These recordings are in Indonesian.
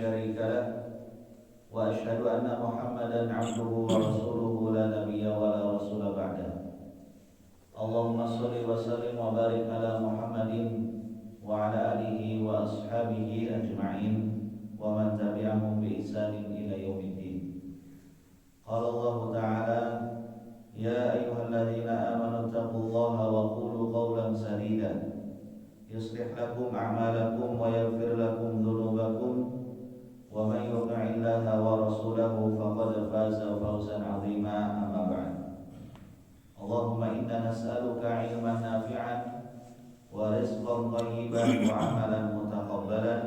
شريك له وأشهد أن محمدا عبده ورسوله لا نبي ولا رسول بعده اللهم صل وسلم وبارك على محمد وعلى آله وأصحابه أجمعين ومن تبعهم بإحسان إلى يوم الدين قال الله تعالى يا أيها الذين آمنوا اتقوا الله وقولوا قولا سديدا يصلح لكم أعمالكم ويغفر لكم ذنوبكم ومن يطع الله ورسوله فقد فاز فوزا عظيما أما بعد اللهم إنا نسألك علما نافعا ورزقا طيبا وعملا متقبلا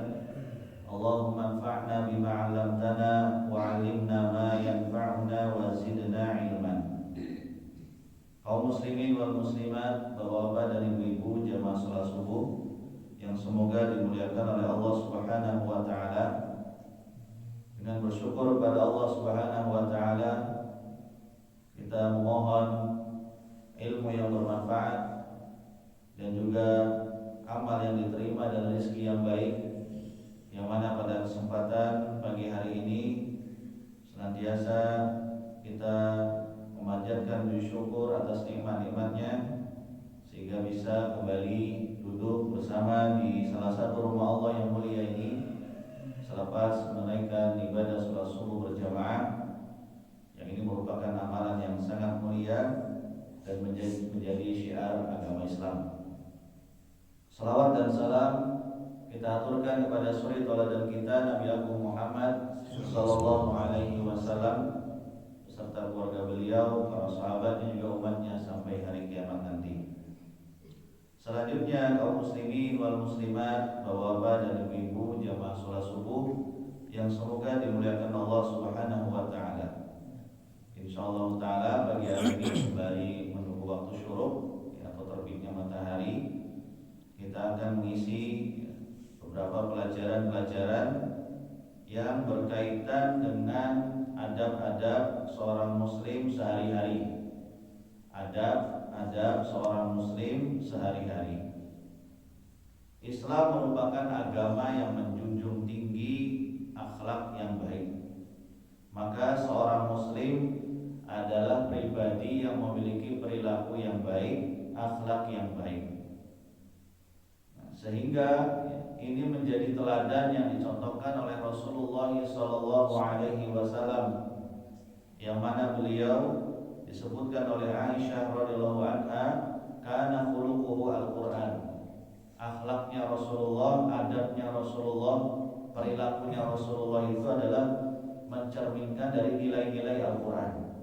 اللهم انفعنا بما علمتنا وعلمنا ما ينفعنا وزدنا علما. Kaum muslimin wal muslimat, bapak-bapak dan ibu-ibu jamaah salat subuh yang semoga dimuliakan oleh Allah Subhanahu wa taala. Dengan bersyukur kepada Allah Subhanahu wa taala, kita memohon ilmu yang bermanfaat dan juga amal yang diterima dan rezeki yang baik, yang mana pada kesempatan pagi hari ini senantiasa kita memanjatkan syukur atas nikmat-nikmatnya sehingga bisa kembali duduk bersama di salah satu rumah Allah yang mulia ini selepas menunaikan ibadah salat subuh berjamaah, yang ini merupakan amalan yang sangat mulia dan menjadi syiar agama Islam. Salawat dan salam kita aturkan kepada suri tauladan kita Nabi Agung Muhammad sallallahu alaihi wasallam beserta keluarga beliau, para sahabatnya juga umatnya sampai hari kiamat nanti. Selanjutnya kaum muslimin wal muslimat, bapak-bapak dan ibu-ibu jamaah salat subuh yang semoga dimuliakan Allah Subhanahu wa taala. Insyaallah taala pagi hari ini sembari menunggu waktu syuruk atau terbitnya matahari, kita akan mengisi beberapa pelajaran-pelajaran yang berkaitan dengan adab-adab seorang muslim sehari-hari. Adab-adab seorang muslim sehari-hari. Islam merupakan agama yang menjunjung tinggi akhlak yang baik. Maka seorang muslim adalah pribadi yang memiliki perilaku yang baik, akhlak yang baik. Sehingga ini menjadi teladan yang dicontohkan oleh Rasulullah SAW, yang mana beliau disebutkan oleh Aisyah radhiyallahu anha, kana khuluquhu al-Qur'an. Akhlaknya Rasulullah, adabnya Rasulullah, perilakunya Rasulullah itu adalah mencerminkan dari nilai-nilai Al-Qur'an.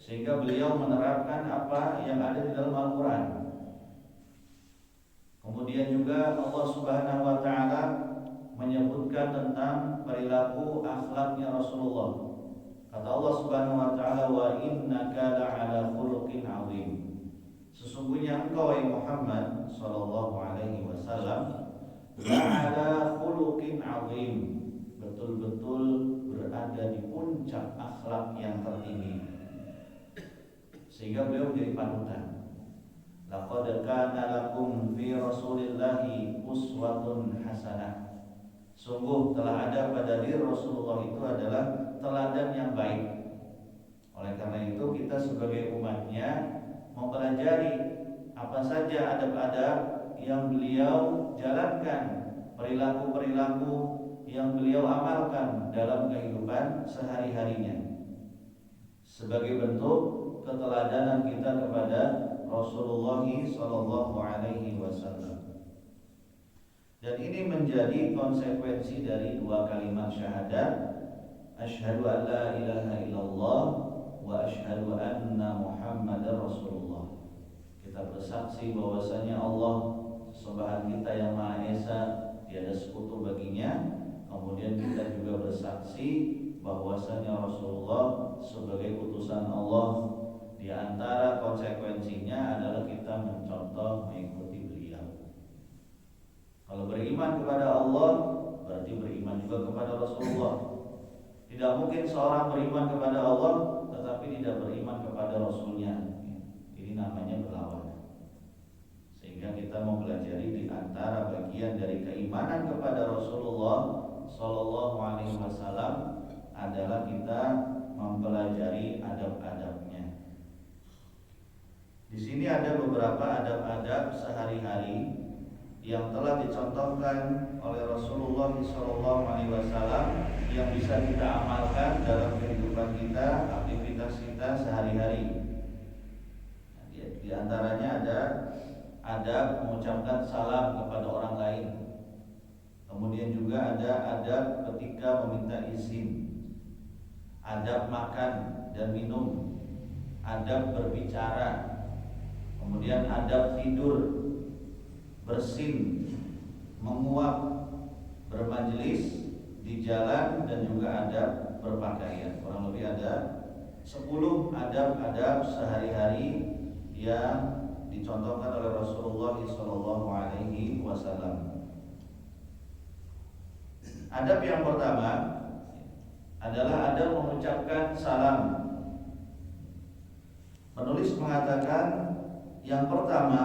Sehingga beliau menerapkan apa yang ada di dalam Al-Qur'an. Kemudian juga Allah Subhanahu wa taala menyebutkan tentang perilaku akhlaknya Rasulullah. Kata Allah Subhanahu wa taala, wa innaka la'ala khuluqin 'azim. Sesungguhnya engkau wahai Muhammad sallallahu alaihi wasallam la'ala khuluqin 'azim, betul-betul berada di puncak akhlak yang tertinggi. Sehingga beliau menjadi panutan. Laqad kana lakum fi Rasulillahi uswatun hasanah. Sungguh telah ada pada diri Rasulullah itu adalah teladan yang baik. Oleh karena itu kita sebagai umatnya mempelajari apa saja adab-adab yang beliau jalankan, perilaku-perilaku yang beliau amalkan dalam kehidupan sehari-harinya, sebagai bentuk keteladanan kita kepada Rasulullah sallallahu alaihi wasallam. Dan ini menjadi konsekuensi dari dua kalimat syahadat, asyhadu an la ilaha illallah wa asyhadu anna Muhammadar Rasulullah. Kita bersaksi bahwasanya Allah sesembahan kita yang Maha Esa, tiada sekutu baginya. Kemudian kita juga bersaksi bahwasanya Rasulullah sebagai utusan Allah. Di antara konsekuensinya adalah kita mencontoh mengikuti beliau. Kalau beriman kepada Allah berarti beriman juga kepada Rasulullah. Tidak mungkin seorang beriman kepada Allah tetapi tidak beriman kepada Rasulnya. Ini namanya berlawanan. Sehingga kita mempelajari di antara bagian dari keimanan kepada Rasulullah Sallallahu Alaihi Wasallam adalah kita mempelajari adab-adabnya. Di sini ada beberapa adab-adab sehari-hari yang telah dicontohkan oleh Rasulullah SAW yang bisa kita amalkan dalam kehidupan kita, aktivitas kita sehari-hari. Di antaranya ada adab mengucapkan salam kepada orang lain. Kemudian juga ada adab ketika meminta izin, adab makan dan minum, adab berbicara, kemudian adab tidur, bersin, menguap, bermajelis di jalan, dan juga adab berpakaian. Kurang lebih ada 10 adab-adab sehari-hari yang dicontohkan oleh Rasulullah SAW. Adab yang pertama adalah adab mengucapkan salam. Penulis mengatakan yang pertama,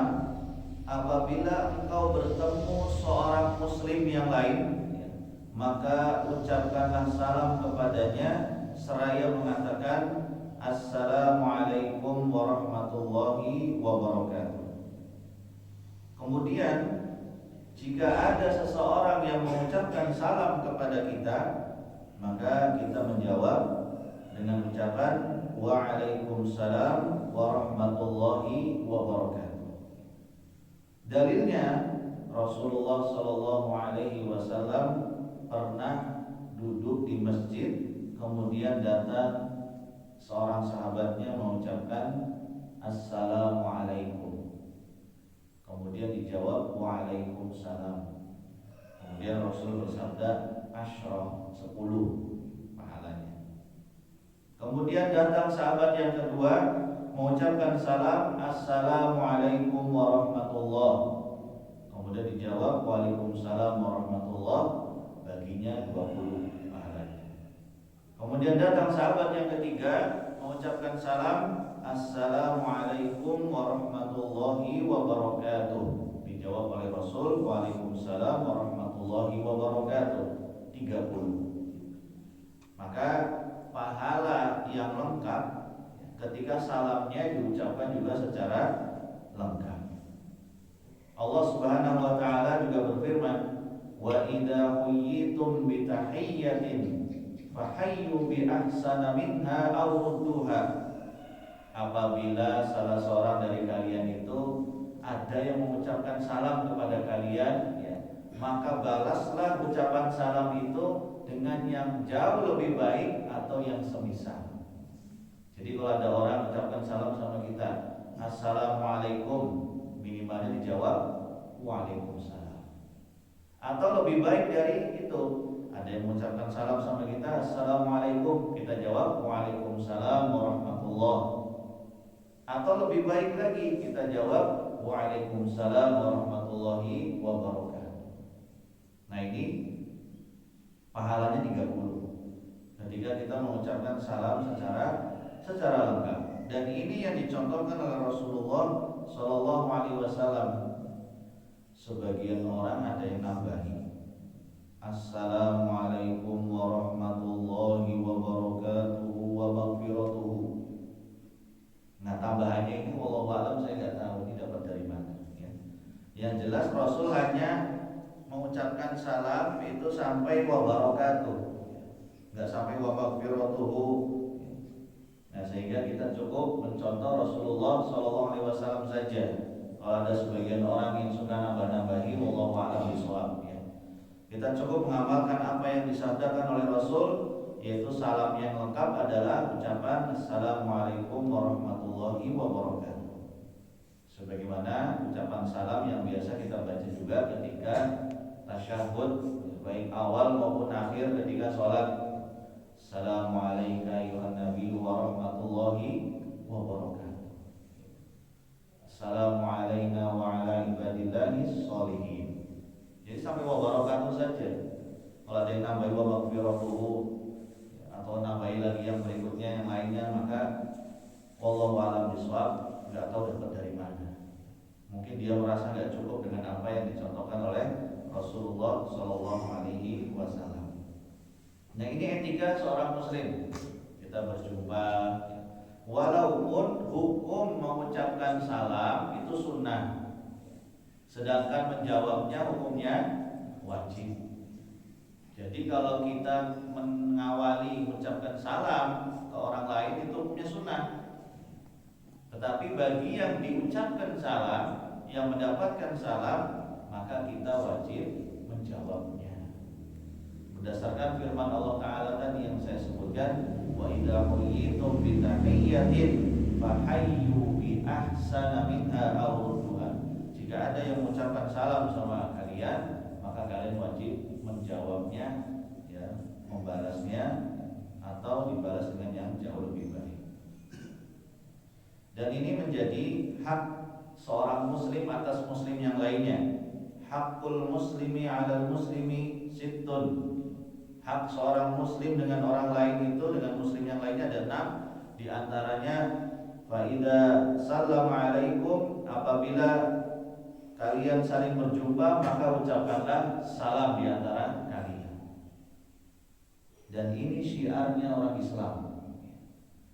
apabila engkau bertemu seorang muslim yang lain, maka ucapkanlah salam kepadanya seraya mengatakan Assalamualaikum warahmatullahi wabarakatuh. Kemudian jika ada seseorang yang mengucapkan salam kepada kita, maka kita menjawab dengan ucapan Waalaikumsalam warahmatullahi wabarakatuh. Dalilnya Rasulullah SAW pernah duduk di masjid, kemudian datang seorang sahabatnya mengucapkan Assalamualaikum. Kemudian dijawab Waalaikumsalam. Kemudian Rasul bersabda Asyrah, 10 pahalanya. Kemudian datang sahabat yang kedua mengucapkan salam Assalamualaikum warahmatullahi. Kemudian dijawab Waalaikumsalam warahmatullahi, baginya 20 pahalanya. Kemudian datang sahabat yang ketiga mengucapkan salam Assalamualaikum warahmatullahi wabarakatuh. Dijawab oleh Rasul Waalaikumsalam warahmatullahi wabarakatuh, 30. Maka pahala yang lengkap ketika salamnya diucapkan juga secara lengkap. Allah Subhanahu wa taala juga berfirman, "Wa idza huyyitum bi tahiyyatin fahayyu bi ahsana minha aw rudduha." Apabila salah seorang dari kalian itu ada yang mengucapkan salam kepada kalian, ya, maka balaslah ucapan salam itu dengan yang jauh lebih baik atau yang semisal. Jadi kalau ada orang ucapkan salam sama kita, Assalamualaikum, minimalnya dijawab Waalaikumsalam. Atau lebih baik dari itu, ada yang mengucapkan salam sama kita Assalamualaikum, kita jawab Waalaikumsalam warahmatullahi. Atau lebih baik lagi, kita jawab Waalaikumsalam warahmatullahi wabarakatuh. Nah ini pahalanya 30 ketika kita mengucapkan salam secara lengkap. Dan ini yang dicontohkan oleh Rasulullah SAW. Sebagian orang ada yang nambahi Assalamualaikum warahmatullahi wabarakatuh wa maghfiratuhu. Nah tambahannya ini wallahu alam saya nggak tahu, ini dapat dari mana, ya. Yang jelas Rasul hanya mengucapkan salam itu sampai wa barakatuh, nggak sampai wa maghfiratuhu. Nah sehingga kita cukup mencontoh Rasulullah SAW saja. Kalau ada sebagian orang yang suka nambah-nambahi, wallahu a'lam bishawab, ya. Kita cukup mengamalkan apa yang disabdakan oleh Rasul, yaitu salam yang lengkap adalah ucapan Assalamualaikum warahmatullahi wabarakatuh. Sebagaimana ucapan salam yang biasa kita baca juga ketika tasyahud, baik awal maupun akhir ketika sholat. Assalamualaikum ayuhan nabi warahmatullahi wabarakatuh. Assalamualaikum wa ala ibadillahis sholihin. Jadi sampai wabarakatuh saja. Kalau ada yang nambahi wa maghfiratuhu atau nambahi lagi yang berikutnya yang lainnya, maka wallahu a'lam bishawab, nggak tahu dapat dari mana. Mungkin dia merasa nggak cukup dengan apa yang dicontohkan oleh Rasulullah SAW. Nah, ini etika seorang muslim. Kita berjumpa, walaupun hukum mengucapkan salam itu sunnah, sedangkan menjawabnya hukumnya wajib. Jadi kalau kita mengawali mengucapkan salam ke orang lain itu hukumnya sunnah. Tetapi bagi yang diucapkan salam, yang mendapatkan salam, maka kita wajib menjawabnya. Berdasarkan firman Allah Ta'ala tadi yang saya sebutkan, wa idza quyitum bi tahiyyatin fahayyu bi ahsana minha aw rudduha. Jika ada yang mengucapkan salam sama kalian, maka kalian wajib menjawabnya, ya, membalasnya atau dibalas dengan yang jauh lebih baik. Dan ini menjadi hak seorang muslim atas muslim yang lainnya. Hakul muslimi 'alal muslimi sittun. Hak seorang muslim dengan orang lain itu, dengan muslim yang lainnya ada 6. Di antaranya fa idza sallama 'alaikum, apabila kalian saling berjumpa maka ucapkanlah salam di antara kalian. Dan ini syiarnya orang Islam.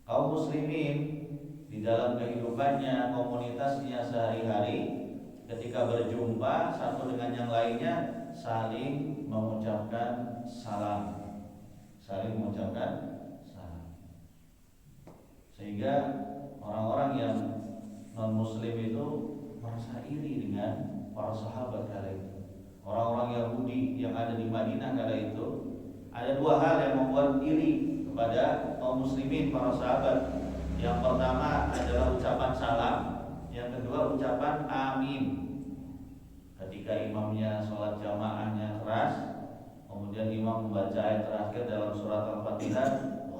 Kaum muslimin di dalam kehidupannya, komunitasnya sehari-hari, ketika berjumpa satu dengan yang lainnya saling mengucapkan salam. Saling mengucapkan salam. Sehingga orang-orang yang non-muslim itu merasa iri dengan para sahabat kala itu. Orang-orang Yahudi yang ada di Madinah kala itu, ada 2 hal yang membuat iri kepada kaum muslimin, para sahabat. Yang pertama adalah ucapan salam, yang kedua ucapan amin. Ketika imamnya sholat jamaahnya keras, kemudian imam membaca ayat terakhir dalam surat Al-Fatihah,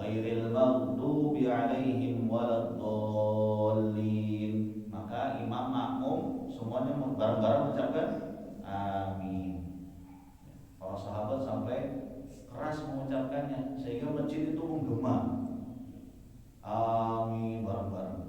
ghairil maghdubi 'alaihim waladdallin, maka imam makmum semuanya bareng-bareng mengucapkan amin. Para sahabat sampai keras mengucapkannya sehingga masjid itu menggema. Amin bareng-bareng.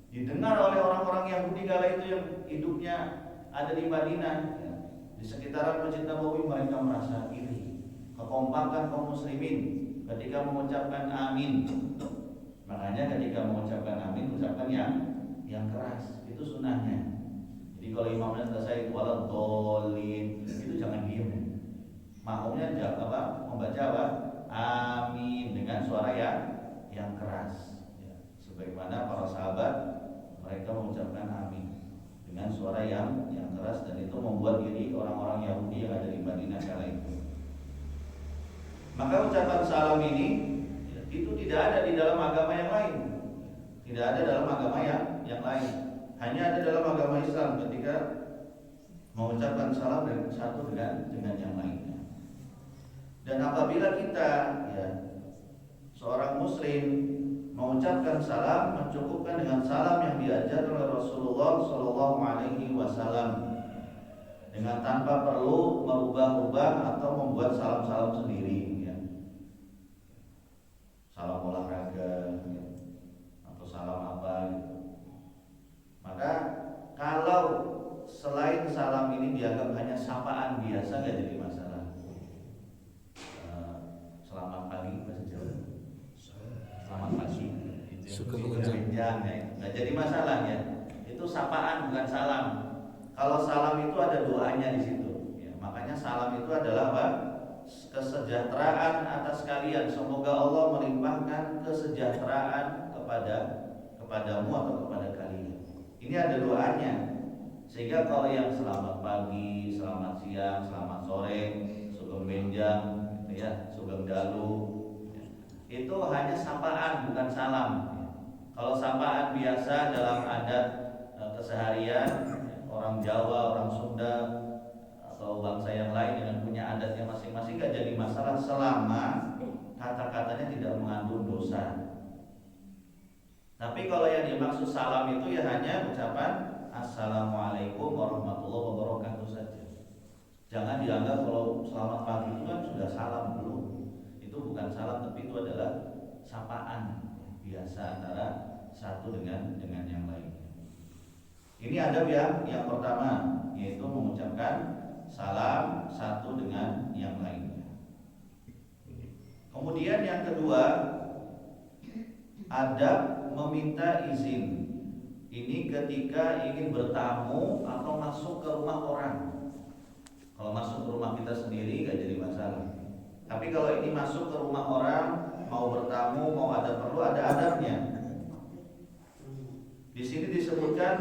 Didengar oleh orang-orang Yahudi kala itu yang hidupnya ada di Madinah, ya. Di sekitaran Masjid Nabawi mereka merasa iri. Kekompakan kaum muslimin ketika mengucapkan amin. Makanya ketika mengucapkan amin, ucapkan yang keras. Itu sunnahnya. Jadi kalau imamnya selesai waladdallin, itu jangan diam. Makmumnya membaca apa? Amin dengan suara yang keras. Sebagaimana para sahabat mereka mengucapkan amin dengan suara yang keras, dan itu membuat diri orang-orang Yahudi yang ada di Madinah kala itu. Maka ucapan salam ini itu tidak ada di dalam agama yang lain. Tidak ada dalam agama yang lain. Hanya ada dalam agama Islam ketika mengucapkan salam dengan satu dengan yang lainnya. Dan apabila kita, ya, seorang muslim mengucapkan salam, mencukupkan dengan salam yang diajarkan oleh Rasulullah Shallallahu Alaihi Wasallam, dengan tanpa perlu merubah-rubah atau membuat salam-salam sendiri, ya. Salam olahraga, ya, atau salam apa gitu. Maka kalau selain salam ini dianggap hanya sapaan biasa, gak jadi masalah. Selamat pagi bahasa Jawa. Selamat pagi. Suka benjang, ya. Nggak jadi masalah, ya. Itu sapaan bukan salam. Kalau salam itu ada doanya di situ. Ya, makanya salam itu adalah apa? Kesejahteraan atas kalian. Semoga Allah melimpahkan kesejahteraan kepadamu atau kepada kalian. Ini ada doanya. Sehingga kalau yang selamat pagi, selamat siang, selamat sore, sugeng benjang, ya, sugeng dalu, ya, itu hanya sapaan bukan salam. Kalau sapaan biasa dalam adat keseharian, orang Jawa, orang Sunda, atau bangsa yang lain dengan punya adatnya masing-masing, gak jadi masalah selama kata-katanya tidak mengandung dosa. Tapi kalau yang dimaksud salam itu ya hanya ucapan Assalamualaikum warahmatullahi wabarakatuh saja. Jangan dianggap kalau selamat pagi itu kan sudah salam, belum. Itu bukan salam, tapi itu adalah sapaan biasa antara satu dengan yang lain. Ini adab yang pertama, yaitu mengucapkan salam satu dengan yang lainnya. Kemudian Kemudian yang kedua, adab meminta izin. Ini ketika ingin bertamu atau masuk ke rumah orang. Kalau masuk ke rumah kita sendiri gak jadi masalah. Tapi kalau ini masuk ke rumah orang, mau bertamu, mau ada perlu, ada adabnya. Di sini disebutkan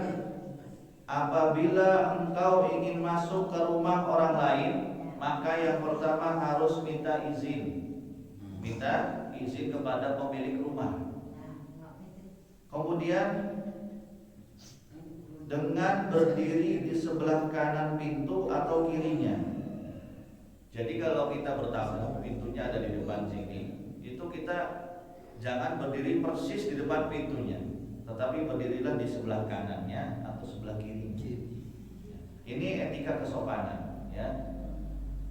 apabila engkau ingin masuk ke rumah orang lain, maka yang pertama harus minta izin. Minta izin kepada pemilik rumah. Kemudian dengan berdiri di sebelah kanan pintu atau kirinya. Jadi kalau kita bertamu, pintunya ada di depan sini, itu kita jangan berdiri persis di depan pintunya, tetapi berdirilah di sebelah kanannya atau sebelah kirinya. Ini etika kesopanan, ya.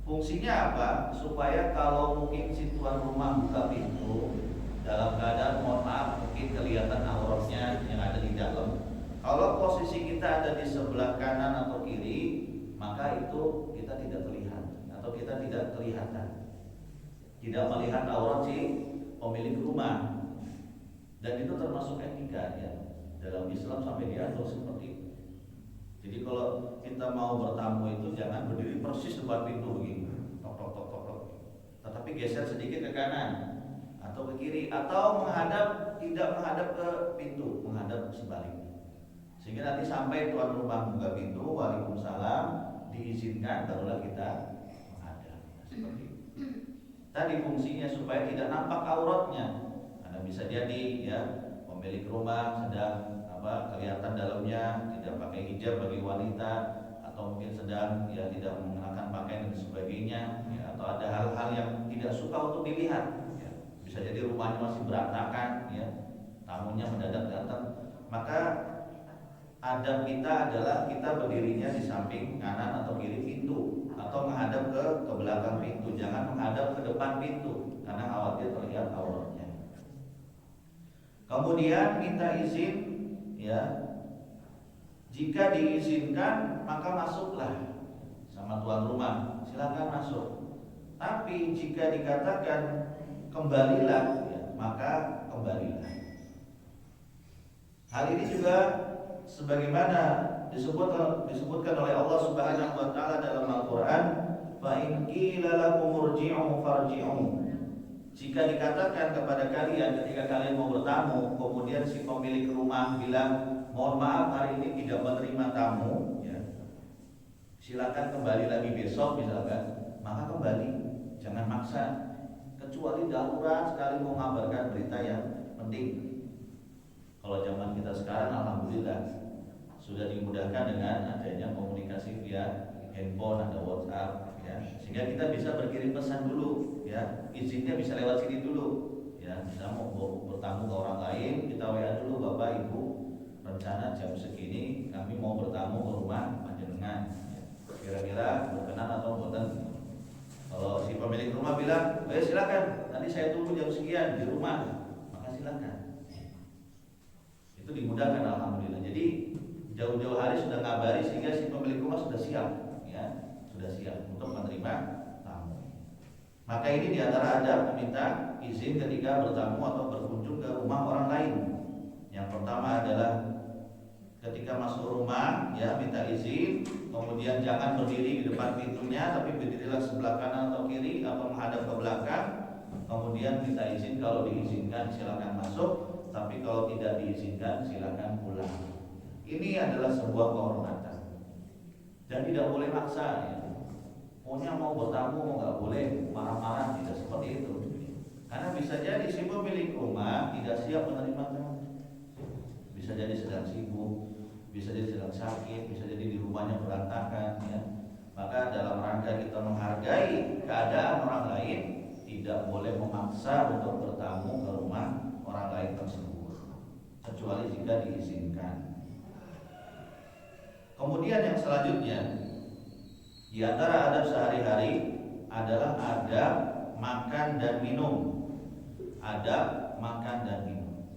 Fungsinya apa? Supaya kalau mungkin si tuan rumah buka pintu dalam keadaan mohon maaf mungkin kelihatan auratnya yang ada di dalam. Kalau posisi kita ada di sebelah kanan atau kiri, maka itu kita tidak terlihat atau kita tidak kelihatan, tidak melihat aurat si pemilik rumah. Dan itu termasuk etika, ya. Dalam Islam sampai diatur seperti itu. Jadi kalau kita mau bertamu itu jangan berdiri persis depan pintu begini, tok tok tok tok tok, tetapi geser sedikit ke kanan atau ke kiri atau tidak menghadap ke pintu, menghadap sebaliknya. Sehingga nanti sampai tuan rumah buka pintu, waalaikumsalam, diizinkan, barulah kita menghadap. Seperti itu. Tadi fungsinya supaya tidak nampak auratnya. Karena bisa jadi ya pemilik rumah sedang kelihatan dalamnya, tidak pakai hijab bagi wanita, atau mungkin sedang ya tidak mengenakan pakaian dan sebagainya, ya, atau ada hal-hal yang tidak suka untuk dilihat. Ya. Bisa jadi rumahnya masih berantakan, ya, tamunya mendadak datang, maka adab kita adalah kita berdirinya di samping kanan atau kiri pintu atau menghadap ke belakang pintu, jangan menghadap ke depan pintu karena khawatir terlihat auratnya. Kemudian minta izin, ya. Jika diizinkan maka masuklah sama tuan rumah, silakan masuk. Tapi jika dikatakan kembalilah, ya, maka kembalilah. Hal ini juga sebagaimana disebutkan oleh Allah Subhanahu wa taala dalam Al-Qur'an, fa in qila lakum murji'u farji'u. Jika dikatakan kepada kalian ketika kalian mau bertamu, kemudian si pemilik rumah bilang, mohon maaf hari ini tidak menerima tamu, ya, silakan kembali lagi besok misalkan, maka kembali, jangan maksa, kecuali darurat sekali mau mengabarkan berita yang penting. Kalau zaman kita sekarang alhamdulillah sudah dimudahkan dengan adanya komunikasi via handphone, ada WhatsApp, ya, sehingga kita bisa berkirim pesan dulu, ya, izinnya bisa lewat sini dulu, ya, bisa mau bertamu ke orang lain, kita WA dulu, Bapak Ibu, rencana jam segini kami mau bertamu ke rumah panjenengan, ya, kira-kira berkenan atau boten. Kalau si pemilik rumah bilang, silakan, nanti saya tunggu jam sekian di rumah, maka silakan. Itu dimudahkan alhamdulillah. Jadi jauh-jauh hari sudah ngabari sehingga si pemilik rumah sudah siap, ya, sudah siap untuk menerima tamu. Maka ini diantara adab meminta izin ketika bertamu atau berkunjung ke rumah orang lain. Yang pertama adalah ketika masuk rumah, ya, minta izin. Kemudian jangan berdiri di depan pintunya, tapi berdirilah sebelah kanan atau kiri atau menghadap ke belakang. Kemudian minta izin, kalau diizinkan silakan masuk, tapi kalau tidak diizinkan silakan pulang. Ini adalah sebuah kehormatan dan tidak boleh maksa, ya. Pokoknya mau bertamu mau nggak boleh marah-marah, tidak seperti itu. Karena bisa jadi si pemilik rumah tidak siap menerima tamu. Bisa jadi sedang sibuk, bisa jadi sedang sakit, bisa jadi di rumahnya berantakan, ya. Maka dalam rangka kita menghargai keadaan orang lain, tidak boleh memaksa untuk bertamu ke rumah orang lain tersebut, kecuali jika diizinkan. Kemudian yang selanjutnya, di antara adab sehari-hari adalah adab makan dan minum. Adab makan dan minum.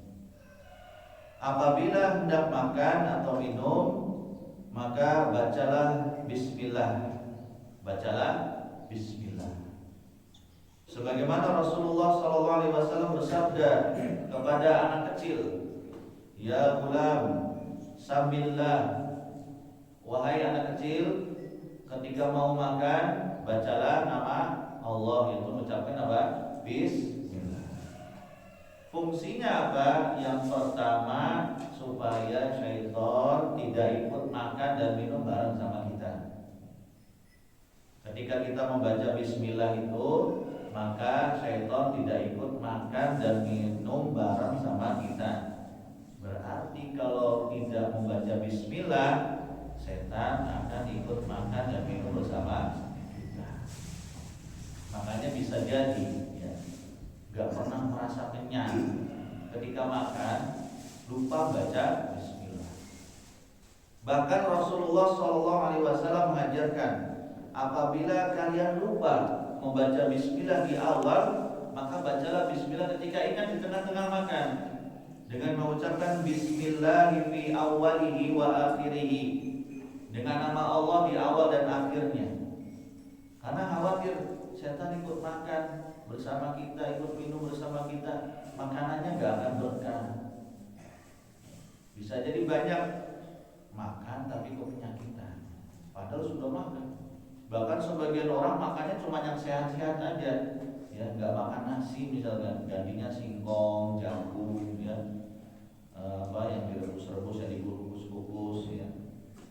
Apabila hendak makan atau minum, maka bacalah bismillah. Bacalah bismillah. Sebagaimana Rasulullah SAW bersabda kepada anak kecil, "Ya gulam, samillah." Wahai anak kecil, ketika mau makan, bacalah nama Allah, itu mengucapkan apa? Bismillah. Fungsinya apa? Yang pertama, supaya syaitan tidak ikut makan dan minum bareng sama kita. Ketika kita membaca bismillah itu, maka syaitan tidak ikut makan dan minum bareng sama kita. Berarti kalau tidak membaca bismillah, setan akan ikut makan dan minum bersama kita. Makanya bisa jadi ya, gak pernah merasa kenyang ketika makan, lupa baca bismillah. Bahkan Rasulullah SAW mengajarkan, apabila kalian lupa membaca bismillah di awal, maka bacalah bismillah ketika ingat di tengah-tengah makan, dengan mengucapkan bismillah fi awwalihi wa akhirihi, dengan nama Allah di awal dan akhirnya. Karena khawatir setan ikut makan bersama kita, ikut minum bersama kita, makanannya gak akan berkah. Bisa jadi banyak makan tapi kok penyakitan, padahal sudah makan. Bahkan sebagian orang makannya cuma yang sehat-sehat aja, ya, nggak makan nasi misalkan, gantinya singkong, jagung, ya, yang direbus-rebus, yang dikukus-kukus, ya,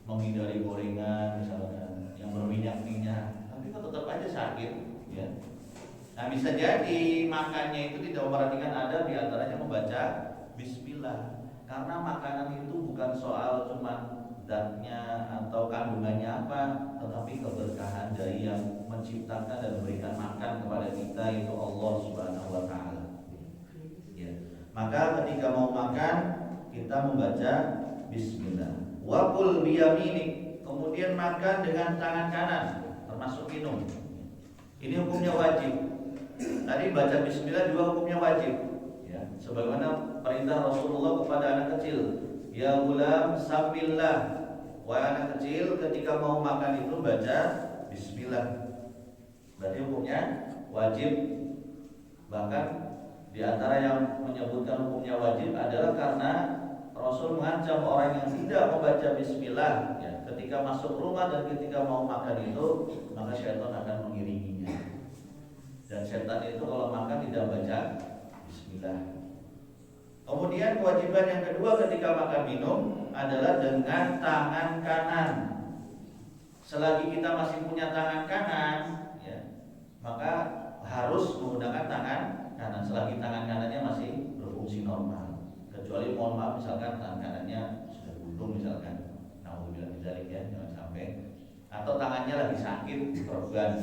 menghindari gorengan misalkan, yang berminyak-minyak, tapi kok tetap aja sakit, ya. Nah, bisa jadi makannya itu tidak memperhatikan adab, di antaranya membaca bismillah. Karena makanan itu bukan soal cuma zatnya atau kandungannya apa, tetapi keberkahan dari yang menciptakan dan memberikan makan kepada kita, itu Allah Subhanahu wa taala. Ya. Maka ketika mau makan, kita membaca bismillah. Wa qul biyaminik, kemudian makan dengan tangan kanan, termasuk minum. Ini hukumnya wajib. Tadi baca bismillah juga hukumnya wajib, ya. Sebagaimana perintah Rasulullah kepada anak kecil, ya gulam samillah. Wahai anak kecil, ketika mau makan itu baca bismillah. Berarti hukumnya wajib. Bahkan di antara yang menyebutkan hukumnya wajib adalah karena Rasul mengancam orang yang tidak membaca bismillah, ya, ketika masuk rumah dan ketika mau makan itu, maka syaitan akan mengiringinya. Dan setan itu kalau makan tidak baca bismillah. Kemudian kewajiban yang kedua ketika makan minum adalah dengan tangan kanan. Selagi kita masih punya tangan kanan, ya, maka harus menggunakan tangan kanan selagi tangan kanannya masih berfungsi normal. Kecuali mohon maaf misalkan tangan kanannya sudah buntung misalkan, naudzubillah dzalik, ya, jangan sampai, atau tangannya lagi sakit, korban.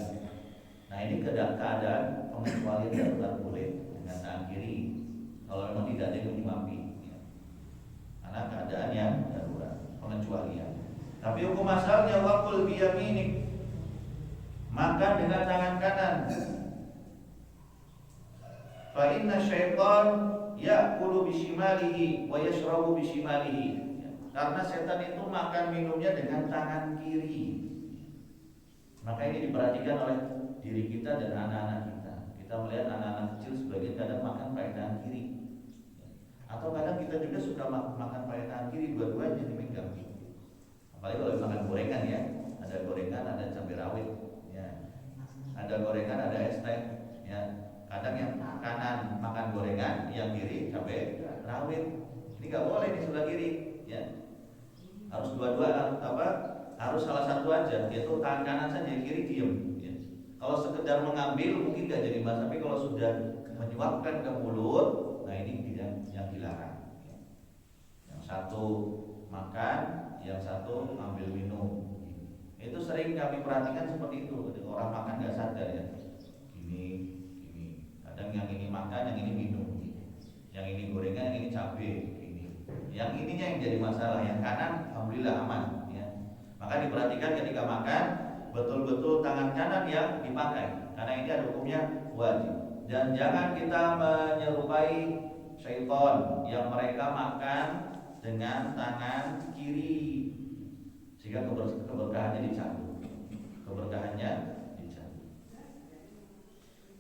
Nah, ini keadaan pengecualian darurat boleh dengan tangan kiri kalau memang tidak ada yang menyuapi, ya. Karena keadaan yang darurat, pengecualian. Tapi hukum asalnya waqul biyaminik, makan dengan tangan kanan. Fa inna syaitan ya'kulu bishimalihi wa yashrabu bishimalihi. Karena setan itu makan minumnya dengan tangan kiri. Maka ini diperhatikan oleh diri kita dan anak-anak kita. Kita melihat anak-anak kecil sebagian kadang makan pakai tangan kiri, atau kadang kita juga suka makan pakai tangan kiri, dua-duanya dipegang. Apalagi kalau makan gorengan, ya, ada gorengan, ada cabai rawit, ya, ada gorengan, ada es teh, ya. Kadang yang kanan makan gorengan, yang kiri cabai rawit. Ini nggak boleh di sebelah kiri, ya. Harus dua-dua, harus salah satu aja, yaitu tangan kanan saja, yang kiri diem, ya. Kalau sekedar mengambil mungkin nggak jadi masalah, tapi kalau sudah menyuapkan ke mulut, nah ini yang dilarang. Yang satu makan, yang satu ambil minum. Itu sering kami perhatikan seperti itu. Orang makan nggak sadar, ya. Gini. Kadang yang ini makan, yang ini minum. Yang ini gorengan, yang ini cabai. Yang ininya yang jadi masalah. Yang kanan, alhamdulillah aman, ya. Maka diperhatikan ketika makan, betul-betul tangan kanan yang dipakai, karena ini ada hukumnya wajib. Dan jangan kita menyerupai syaitan yang mereka makan dengan tangan kiri, sehingga keberkahannya dicabut.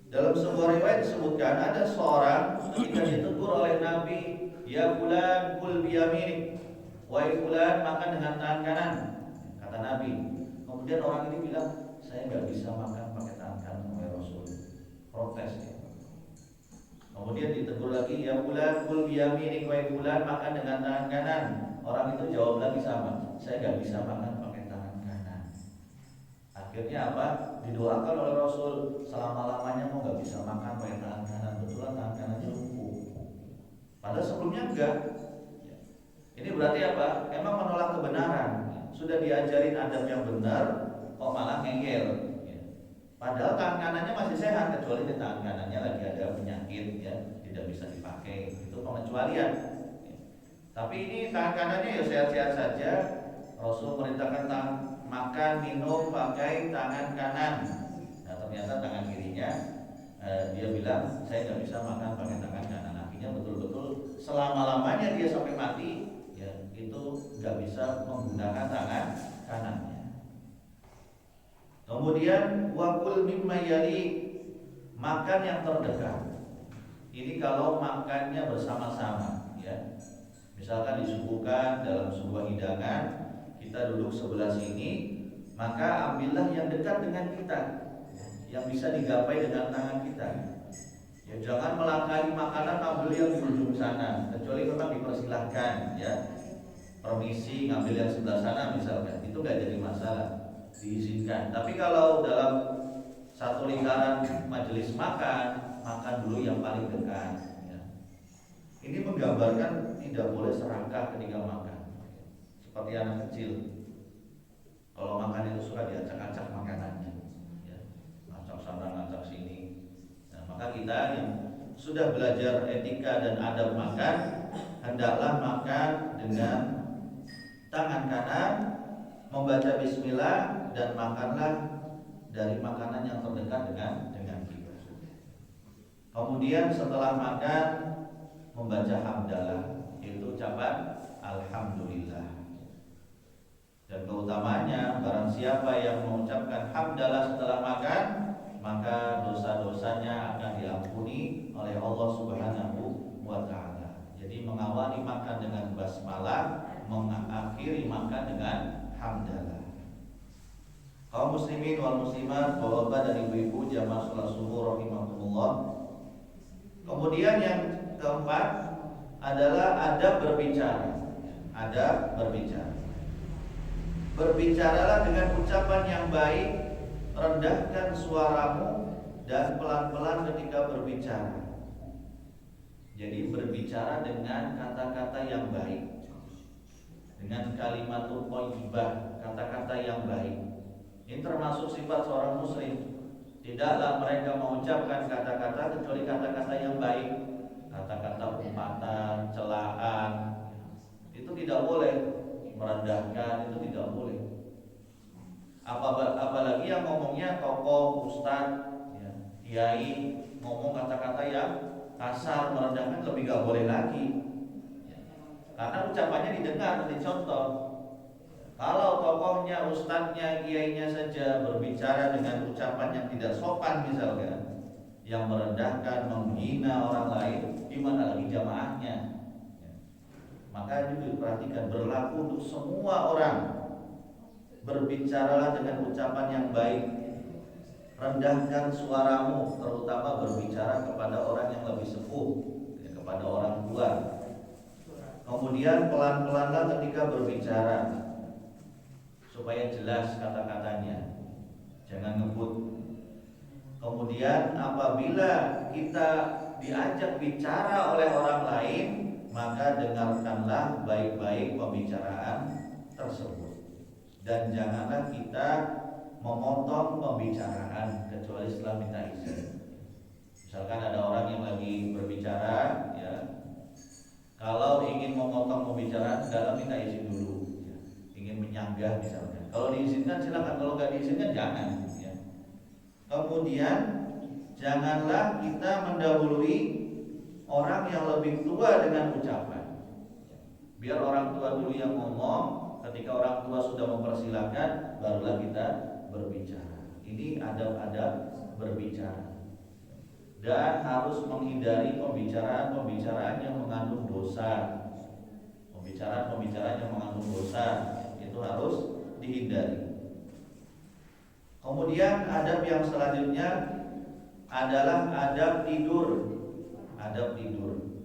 Dalam sebuah riwayat disebutkan ada seorang ketika ditegur oleh Nabi, ya fulan kul biyaminik, wahai fulan makan dengan tangan kanan, kata Nabi. Kemudian orang ini bilang, saya nggak bisa makan pakai tangan kanan wahai Rasul. Protes ya. Kemudian ditegur lagi, ya fulan kul biyaminik, wahai fulan makan dengan tangan kanan. Orang itu jawab lagi sama, saya nggak bisa makan pakai tangan kanan. Akhirnya apa? Didoakan oleh Rasul, selama-lamanya mau nggak bisa makan pakai tangan kanan. Betulan tangan kanan lumpuh. Padahal sebelumnya enggak. Ini berarti apa? Emang menolak kebenaran. Sudah diajarin adab yang benar, kok malah ngeyel. Padahal tangan kanannya masih sehat, kecuali di tangan kanannya lagi ada penyakit, ya, tidak bisa dipakai. Itu pengecualian. Tapi ini tangan kanannya ya sehat-sehat saja. Rasul merintahkan makan, minum pakai tangan kanan. Nah ternyata tangan kirinya dia bilang saya nggak bisa makan pakai tangan kanan. Akhirnya betul-betul selama-lamanya dia sampai mati, ya, itu nggak bisa menggunakan tangan kanannya. Kemudian wakul mimma yali, makan yang terdekat. Ini kalau makannya bersama-sama, ya. Misalkan disuguhkan dalam sebuah hidangan, kita duduk sebelah sini, maka ambillah yang dekat dengan kita, yang bisa digapai dengan tangan kita. Ya, jangan melangkahi makanan ambil yang di ujung sana, kecuali memang dipersilahkan, ya. Permisi ngambil yang sebelah sana misalkan, itu gak jadi masalah, diizinkan. Tapi kalau dalam satu lingkaran majelis makan, makan dulu yang paling dekat, ya. Ini menggambarkan tidak boleh serakah ketika makan, seperti anak kecil. Kalau makan itu suka diacak-acak makanannya, ya. Acak sana, acak sini. Nah, maka kita yang sudah belajar etika dan adab makan, hendaklah makan dengan tangan kanan, membaca bismillah, dan makanlah dari makanan yang terdekat dengan kita. Kemudian setelah makan membaca hamdalah, yaitu ucapan alhamdulillah. Dan keutamanya barang siapa yang mengucapkan hamdalah setelah makan, maka dosa-dosanya akan diampuni oleh Allah Subhanahu wa taala. Jadi mengawali makan dengan basmalah, mengakhiri makan dengan hamdalah. Kaum muslimin wal muslimat, bapak dan ibu-ibu jamaah salat subuh rahimakumullah. Kemudian yang keempat adalah adab berbicara. Adab berbicara. Berbicaralah dengan ucapan yang baik, rendahkan suaramu dan pelan-pelan ketika berbicara. Jadi berbicara dengan kata-kata yang baik, dengan kalimatul thayyibah, kata-kata yang baik. Ini termasuk sifat seorang muslim. Tidaklah mereka mengucapkan kata-kata kecuali kata-kata yang baik. Kata-kata umpatan, celaan, itu tidak boleh. Merendahkan itu tidak boleh. Apalagi yang ngomongnya tokoh, ustadz, ya, kiai, ngomong kata-kata yang kasar, merendahkan, lebih gak boleh lagi. Karena ucapannya didengar, dicontoh. Kalau tokohnya, ustadznya, kiainya saja berbicara dengan ucapan yang tidak sopan misalkan, yang merendahkan, menghina orang lain, gimana lagi jamaahnya? Maka juga perhatikan, berlaku untuk semua orang. Berbicaralah dengan ucapan yang baik, rendahkan suaramu, terutama berbicara kepada orang yang lebih sepuh, kepada orang tua. Kemudian pelan-pelanlah ketika berbicara, supaya jelas kata-katanya, jangan ngebut. Kemudian apabila kita diajak bicara oleh orang lain, maka dengarkanlah baik-baik pembicaraan tersebut. Dan janganlah kita memotong pembicaraan kecuali setelah minta izin. Misalkan ada orang yang lagi berbicara, ya, kalau ingin memotong pembicaraan, hendaklah minta izin dulu, ya. Ingin menyanggah misalkan, kalau diizinkan silakan, kalau nggak diizinkan jangan, ya. Kemudian janganlah kita mendahului orang yang lebih tua dengan ucapan. Biar orang tua dulu yang ngomong. Ketika orang tua sudah mempersilahkan, barulah kita berbicara. Ini adab-adab berbicara. dan harus menghindari pembicaraan-pembicaraan yang mengandung dosa. Pembicaraan-pembicaraan yang mengandung dosa itu harus dihindari. Kemudian adab yang selanjutnya adalah adab tidur. Adab tidur.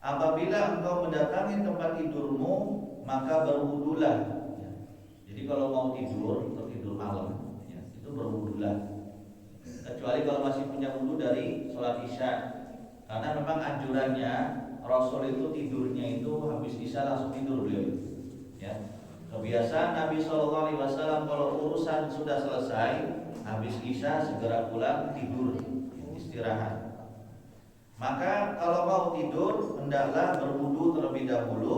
Apabila engkau mendatangi tempat tidurmu, maka berwudulah. Jadi kalau mau tidur, untuk tidur malam, itu berwudulah. Kecuali kalau masih punya wudu dari sholat isya, karena memang anjurannya Rasul itu tidurnya itu habis isya langsung tidur beliau. Ya. Kebiasaan Nabi SAW kalau urusan sudah selesai, habis isya segera pulang tidur, istirahat. Maka kalau mau tidur, hendaklah berwudu terlebih dahulu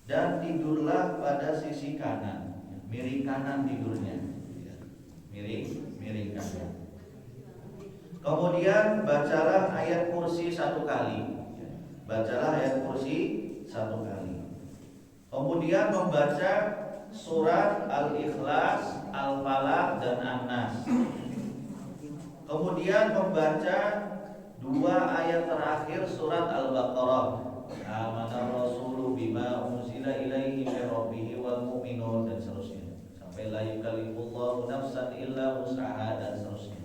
dan tidurlah pada sisi kanan, miring kanan tidurnya, miring kanan. Kemudian bacalah ayat kursi 1 kali. Bacalah ayat kursi 1 kali. Kemudian membaca surat Al-Ikhlas, Al-Falaq dan An-Nas. Kemudian membaca 2 ayat terakhir surat Al-Baqarah. Amanar rasulu bima unzila ilaihi min rabbih wal mu'minun dan seterusnya. Sampai la yukallifullahu nafsan illa wus'aha dan seterusnya.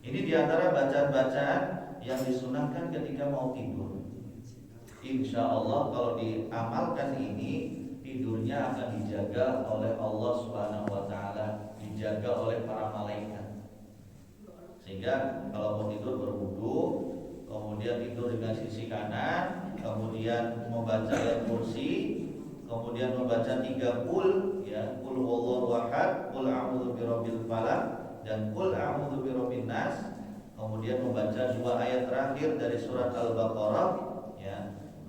Ini diantara bacaan-bacaan yang disunahkan ketika mau tidur. Insya Allah kalau diamalkan ini, tidurnya akan dijaga oleh Allah Subhanahu wa Ta'ala, dijaga oleh para malaikat. Sehingga kalau mau tidur berwudu, kemudian tidur dengan sisi kanan, kemudian membaca ayat kursi, kemudian membaca 3 qul, qul huwallahu ahad, qul a'udzu birabbil falaq dan qul a'udzu birabbin nas. Kemudian membaca 2 ayat terakhir dari surat Al-Baqarah,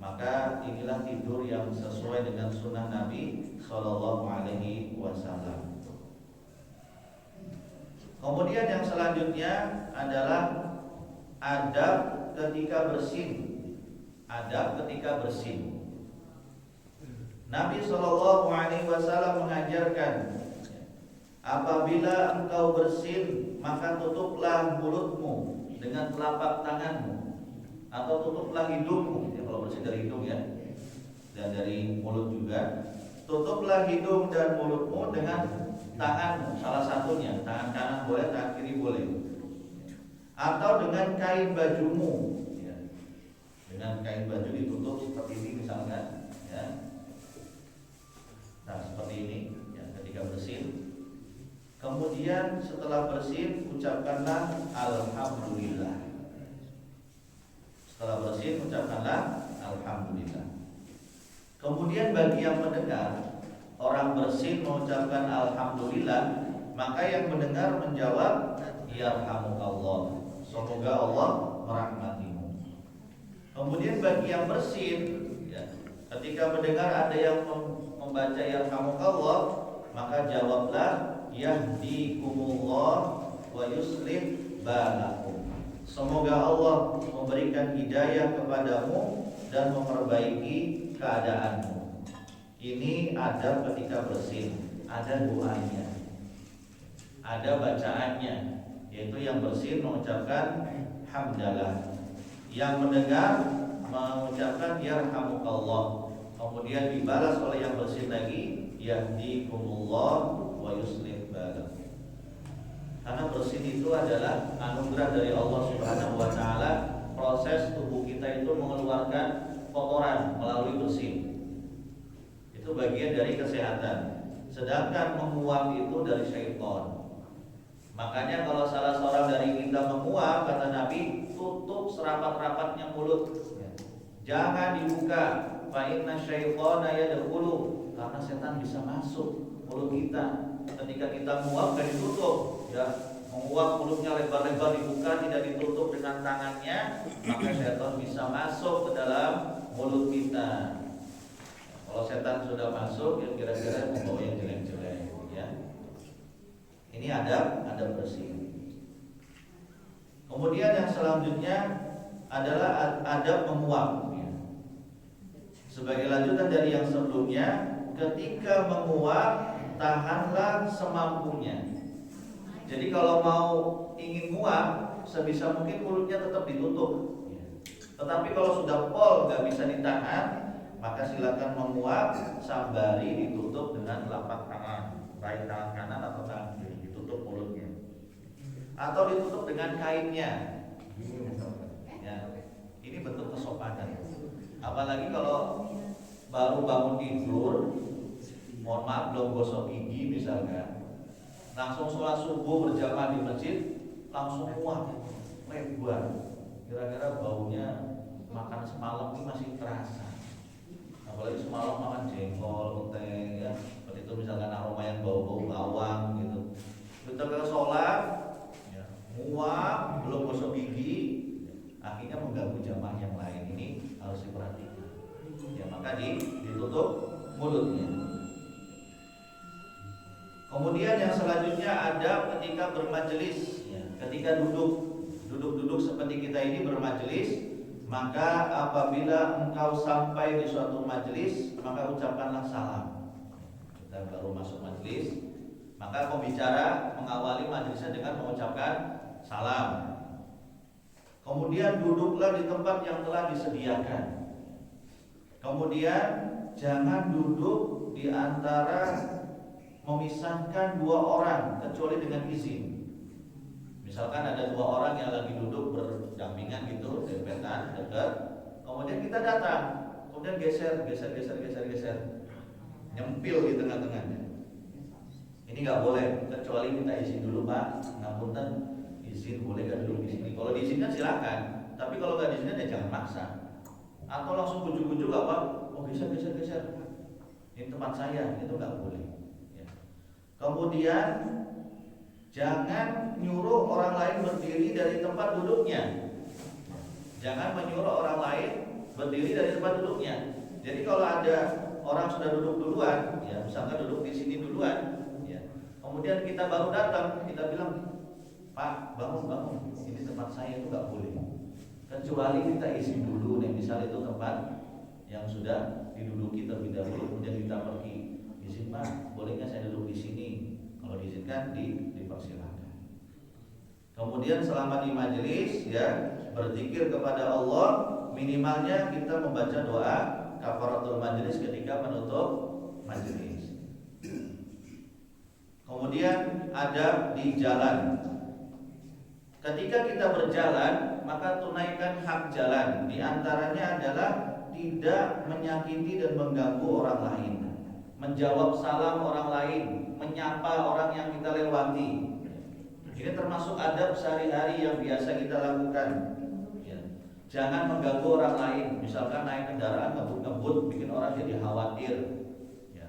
maka inilah tidur yang sesuai dengan sunnah Nabi Sallallahu Alaihi Wasallam. Kemudian yang selanjutnya adalah adab ketika bersin. Adab ketika bersin. Nabi Sallallahu Alaihi Wasallam mengajarkan, apabila engkau bersin, maka tutuplah mulutmu dengan telapak tanganmu, atau tutuplah hidungmu. Kalau bersin dari hidung dan dari mulut juga. Tutuplah hidung dan mulutmu dengan tanganmu, salah satunya, tangan kanan boleh, tangan kiri boleh, atau dengan kain bajumu, dengan kain baju ditutup seperti ini misalkan, nah seperti ini, ketika bersin. Kemudian setelah bersin ucapkanlah alhamdulillah. Setelah bersin ucapkanlah alhamdulillah. Kemudian bagi yang mendengar, orang bersin mengucapkan alhamdulillah, maka yang mendengar menjawab yarhamukallah, semoga Allah merahmatimu. Kemudian bagi yang bersin, ketika mendengar ada yang membaca yarhamukallah, maka jawablah yahdikumullah wa yuslih balakum, semoga Allah memberikan hidayah kepadamu dan memperbaiki keadaanmu. Ini adab ketika bersin. Ada doanya, ada bacaannya, yaitu yang bersin mengucapkan hamdalah, yang mendengar mengucapkan yarhamukallah, kemudian dibalas oleh yang bersin lagi yahdikumullah wa yuslih balakum. Karena bersin itu adalah anugerah dari Allah Subhanahu wa Ta'ala. Proses tubuh kita itu mengeluarkan kotoran melalui bersin. Itu bagian dari kesehatan. Sedangkan menguap itu dari syaitan. Makanya kalau salah seorang dari kita menguap, kata Nabi, tutup serapat-rapatnya mulut. Jangan dibuka. Fa inna syaitana yadkhulu, karena setan bisa masuk mulut kita. Ketika kita menguap kan ditutup, menguap mulutnya lebar-lebar dibuka, tidak ditutup dengan tangannya, maka setan bisa masuk ke dalam mulut kita. Kalau setan sudah masuk, ya kira-kira membawa yang jelek-jelek, Ini adab bersih. Kemudian yang selanjutnya adalah adab menguap. Sebagai lanjutan dari yang sebelumnya, ketika menguap tahanlah semampunya. Jadi kalau mau ingin muak, sebisa mungkin mulutnya tetap ditutup. Tetapi kalau sudah pol nggak bisa ditahan, maka silakan menguap, sambari ditutup dengan telapak tangan, baik tangan kanan atau tangan kiri, ditutup mulutnya. Atau ditutup dengan kainnya. Ya, ini bentuk kesopanan. Apalagi kalau baru bangun tidur, mohon maaf belum gosok gigi misalkan, langsung sholat subuh berjamaah di masjid, langsung muak, lebar. Kira-kira baunya makan semalam ini masih terasa. Apalagi semalam makan jengkol, teh, ya, seperti itu misalkan aroma yang bau-bau bawang gitu. Kita ke sholat, ya, muak, belum gosok gigi, akhirnya mengganggu jamaah yang lain. Ini harus diperhatikan. Ya, maka ditutup mulutnya. Kemudian yang selanjutnya ada ketika bermajelis, ya, ketika duduk seperti kita ini bermajelis, maka apabila engkau sampai di suatu majelis, maka ucapkanlah salam. Kita baru masuk majelis, maka pembicara mengawali majelisnya dengan mengucapkan salam. Kemudian duduklah di tempat yang telah disediakan. Kemudian jangan duduk di antara memisahkan dua orang kecuali dengan izin. Misalkan ada dua orang yang lagi duduk berdampingan gitu, dempetan, dekat. Kemudian kita datang, kemudian geser, nyempil di tengah-tengahnya. Ini nggak boleh, kecuali minta izin dulu, Pak. Ngapunten, izin boleh nggak duduk di sini? Kalau diizinkan silakan, tapi kalau nggak diizinkan ya jangan maksa. Atau langsung bujuk-bujuk apa? Oh geser. Ini tempat saya, itu nggak boleh. Ya. Kemudian jangan nyuruh orang lain berdiri dari tempat duduknya. Jangan menyuruh orang lain berdiri dari tempat duduknya. Jadi kalau ada orang sudah duduk duluan, ya misalkan duduk di sini duluan, ya. Kemudian kita baru datang, kita bilang, Pak, bangun. Ini tempat saya, itu nggak boleh. Kecuali kita izin dulu, nih misal itu tempat yang sudah diduduki terlebih dahulu, kemudian kita pergi. Izin Pak, boleh nggak saya duduk di sini? Kalau diizinkan dipersilakan. Kemudian selama di majelis, ya, berzikir kepada Allah, minimalnya kita membaca doa kafaratul majelis ketika menutup majelis. Kemudian adab di jalan. Ketika kita berjalan, maka tunaikan hak jalan. Di antaranya adalah tidak menyakiti dan mengganggu orang lain, menjawab salam orang lain, menyapa orang yang kita lewati. Ini termasuk adab sehari-hari yang biasa kita lakukan, ya. Jangan mengganggu orang lain. Misalkan naik kendaraan ngebut, bikin orang jadi khawatir, ya.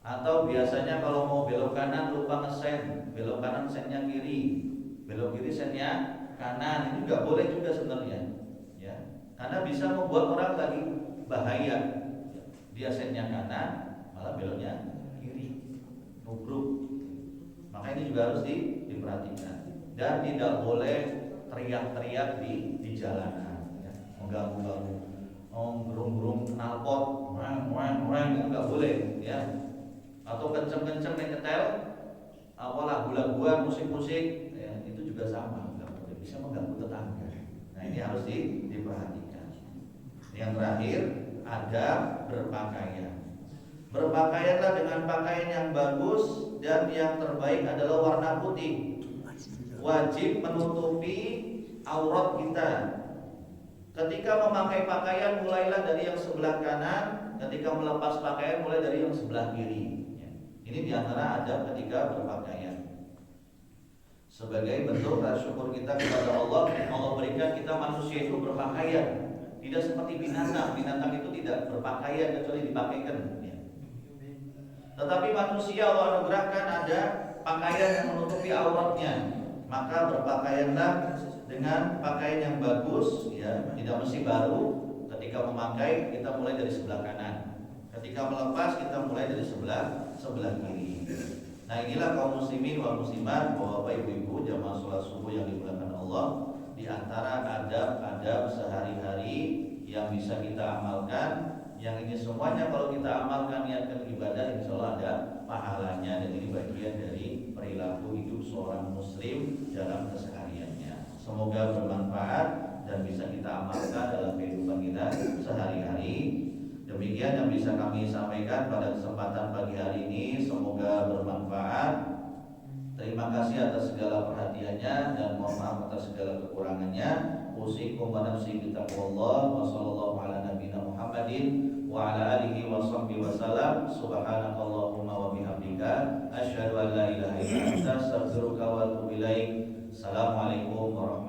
Atau biasanya kalau mau belok kanan lupa ngesen, belok kanan sennya kiri, belok kiri sennya kanan. Ini nggak boleh juga sebenarnya, ya. Karena bisa membuat orang lagi bahaya. Dia sennya kanan, malah beloknya kiri, nubruk. Maka ini juga harus diperhatikan. Dan tidak boleh teriak-teriak di jalanan, ya. Mengganggu-ganggu, gerung-gerung knalpot, wang itu nggak boleh, ya. Atau kenceng-kenceng nyetel, apa lagu-laguan, musik-musik, ya, itu juga sama, nggak boleh, bisa mengganggu tetangga. Nah ini harus diperhatikan. Yang terakhir, adab berpakaian. Berpakaianlah dengan pakaian yang bagus, dan yang terbaik adalah warna putih. Wajib menutupi aurat kita. Ketika memakai pakaian, mulailah dari yang sebelah kanan. Ketika melepas pakaian, mulai dari yang sebelah kiri. Ini diantara adab ketika berpakaian. Sebagai bentuk syukur kita kepada Allah, Allah berikan kita manusia itu berpakaian. Tidak seperti binatang. Binatang itu tidak berpakaian kecuali dipakaikan. Tetapi manusia Allah anugerahkan ada pakaian yang menutupi auratnya. Maka berpakaianlah dengan pakaian yang bagus, ya, tidak mesti baru. Ketika memakai kita mulai dari sebelah kanan. Ketika melepas kita mulai dari sebelah kiri. Nah inilah kaum muslimin wal muslimat, bapak ibu-ibu jamaah sholat subuh yang dimuliakan Allah, di antara adab-adab sehari-hari yang bisa kita amalkan Yang ini semuanya kalau kita amalkan, niatkan ibadah, insya Allah ada pahalanya. Dan ini bagian dari perilaku hidup seorang muslim dalam kesehariannya. Semoga bermanfaat dan bisa kita amalkan dalam kehidupan kita sehari-hari. Demikian yang bisa kami sampaikan pada kesempatan pagi hari ini. Semoga bermanfaat. Terima kasih atas segala perhatiannya dan mohon maaf atas segala kekurangannya. Usikum wa nafsi bitaqwallah wa sallallahu ala nabiyina Muhammadin wa ala alihi wa sahbihi wa salam. Subhanakallahumma wa bihamdika asyhadu an la ilaha illa anta astaghfiruka wa atubu ilaik. Assalamualaikum warahmatullahi wabarakatuh.